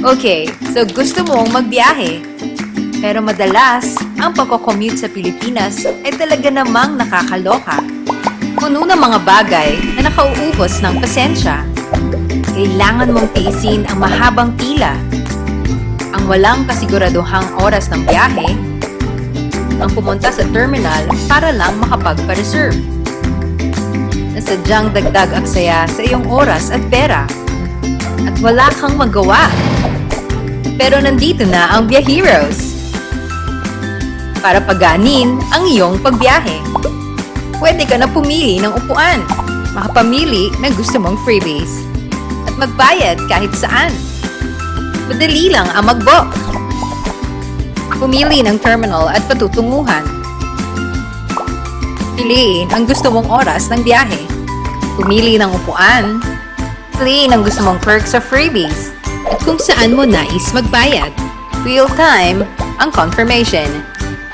Okay, so gusto mong magbiyahe. Pero madalas, ang pagko-commute sa Pilipinas ay talaga namang nakakaloka. Puno ng mga bagay na nakauubos ng pasensya. Kailangan mong tiisin ang mahabang pila, ang walang kasiguraduhang oras ng biyahe, ang pumunta sa terminal para lang makapagpa-reserve. Nasadyang dagdag aksaya sa iyong oras at pera. At wala kang magawa. Pero nandito na ang Viajeros para paganin ang iyong pagbiyahe. Pwede ka na pumili ng upuan, makapamili ng gusto mong freebies, at magbayad kahit saan. Madali lang ang mag-book. Pumili ng terminal at patutunguhan. Piliin ang gusto mong oras ng biyahe. Pumili ng upuan. Piliin ang gusto mong perks sa freebies. At kung saan mo nais magbayad. Real time ang confirmation.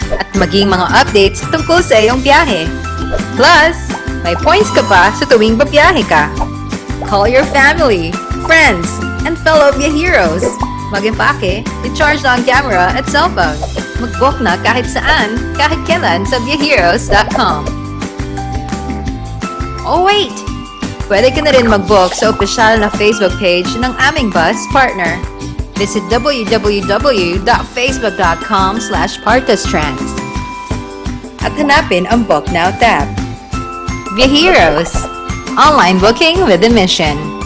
At maging mga updates tungkol sa iyong biyahe. Plus, may points ka pa sa tuwing babiyahe ka. Call your family, friends, and fellow Viajeros. Mag-impake, i-charge na ang camera at cellphone. Mag-book na kahit saan, kahit kailan sa Viajeros.com. Oh wait! Pwede ka na rin mag-book sa opisyal na Facebook page ng aming bus partner. Visit www.facebook.com/partostrans at hanapin ang Book Now tab. Viajeros, online booking with a mission.